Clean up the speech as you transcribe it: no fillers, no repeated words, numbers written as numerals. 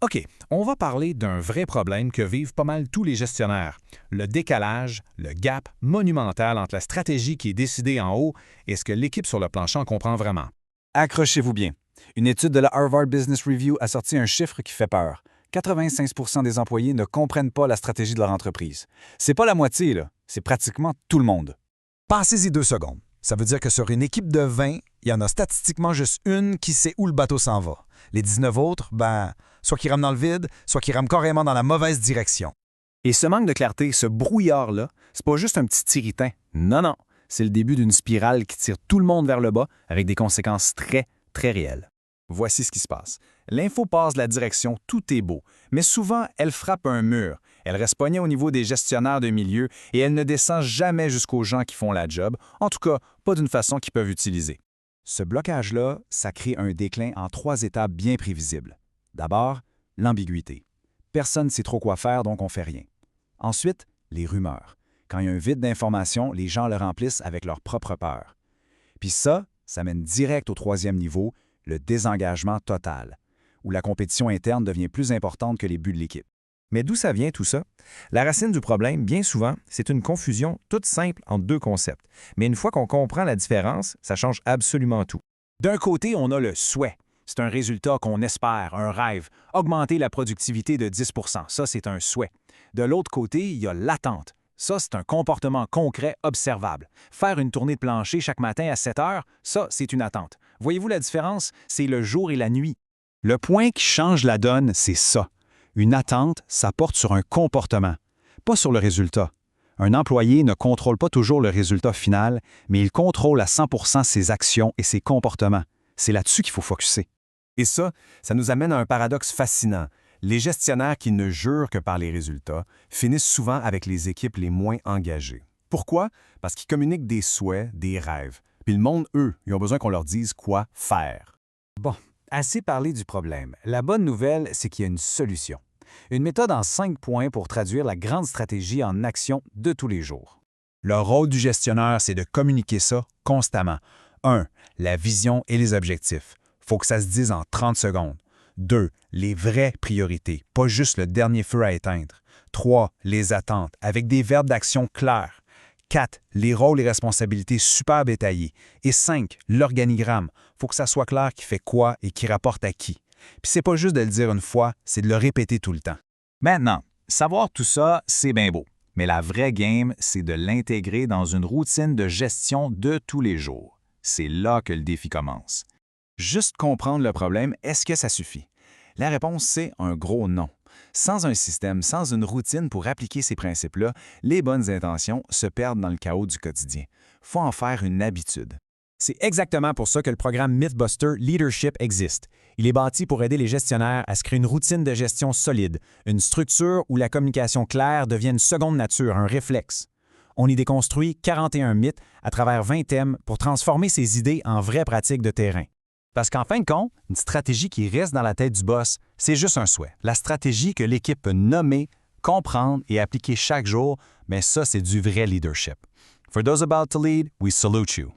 OK, on va parler d'un vrai problème que vivent pas mal tous les gestionnaires. Le décalage, le gap monumental entre la stratégie qui est décidée en haut et ce que l'équipe sur le plancher en comprend vraiment. Accrochez-vous bien. Une étude de la Harvard Business Review a sorti un chiffre qui fait peur. 85 des employés ne comprennent pas la stratégie de leur entreprise. C'est pas la moitié, là. C'est pratiquement tout le monde. Passez-y 2 secondes. Ça veut dire que sur une équipe de 20, il y en a statistiquement juste une qui sait où le bateau s'en va. Les 19 autres, soit qu'ils rament dans le vide, soit qu'ils rament carrément dans la mauvaise direction. Et ce manque de clarté, ce brouillard-là, c'est pas juste un petit irritant. Non, non. C'est le début d'une spirale qui tire tout le monde vers le bas avec des conséquences très, très réelles. Voici ce qui se passe. L'info passe de la direction, tout est beau, mais souvent, elle frappe un mur. Elle reste pognée au niveau des gestionnaires de milieu et elle ne descend jamais jusqu'aux gens qui font la job, en tout cas, pas d'une façon qu'ils peuvent utiliser. Ce blocage-là, ça crée un déclin en 3 étapes bien prévisibles. D'abord, l'ambiguïté. Personne ne sait trop quoi faire, donc on fait rien. Ensuite, les rumeurs. Quand il y a un vide d'informations, les gens le remplissent avec leur propre peur. Puis ça mène direct au 3e niveau, le désengagement total, où la compétition interne devient plus importante que les buts de l'équipe. Mais d'où ça vient tout ça? La racine du problème, bien souvent, c'est une confusion toute simple entre deux concepts. Mais une fois qu'on comprend la différence, ça change absolument tout. D'un côté, on a le souhait. C'est un résultat qu'on espère, un rêve. Augmenter la productivité de 10 ça, c'est un souhait. De l'autre côté, il y a l'attente. Ça, c'est un comportement concret observable. Faire une tournée de plancher chaque matin à 7 heures, ça, c'est une attente. Voyez-vous la différence? C'est le jour et la nuit. Le point qui change la donne, c'est ça. Une attente, ça porte sur un comportement, pas sur le résultat. Un employé ne contrôle pas toujours le résultat final, mais il contrôle à 100% ses actions et ses comportements. C'est là-dessus qu'il faut focusser. Et ça nous amène à un paradoxe fascinant. Les gestionnaires qui ne jurent que par les résultats finissent souvent avec les équipes les moins engagées. Pourquoi? Parce qu'ils communiquent des souhaits, des rêves. Puis le monde, eux, ils ont besoin qu'on leur dise quoi faire. Bon, assez parlé du problème. La bonne nouvelle, c'est qu'il y a une solution. Une méthode en 5 points pour traduire la grande stratégie en action de tous les jours. Le rôle du gestionnaire, c'est de communiquer ça constamment. 1. La vision et les objectifs. Faut que ça se dise en 30 secondes. 2. Les vraies priorités, pas juste le dernier feu à éteindre. 3. Les attentes, avec des verbes d'action clairs. 4. Les rôles et responsabilités super détaillés. Et 5. L'organigramme. Faut que ça soit clair qui fait quoi et qui rapporte à qui. Puis c'est pas juste de le dire une fois, c'est de le répéter tout le temps. Maintenant, savoir tout ça, c'est bien beau. Mais la vraie game, c'est de l'intégrer dans une routine de gestion de tous les jours. C'est là que le défi commence. Juste comprendre le problème, est-ce que ça suffit? La réponse, c'est un gros non. Sans un système, sans une routine pour appliquer ces principes-là, les bonnes intentions se perdent dans le chaos du quotidien. Faut en faire une habitude. C'est exactement pour ça que le programme Mythbuster Leadership existe. Il est bâti pour aider les gestionnaires à se créer une routine de gestion solide, une structure où la communication claire devient une seconde nature, un réflexe. On y déconstruit 41 mythes à travers 20 thèmes pour transformer ces idées en vraies pratiques de terrain. Parce qu'en fin de compte, une stratégie qui reste dans la tête du boss, c'est juste un souhait. La stratégie que l'équipe peut nommer, comprendre et appliquer chaque jour, mais ça, c'est du vrai leadership. For those about to lead, we salute you.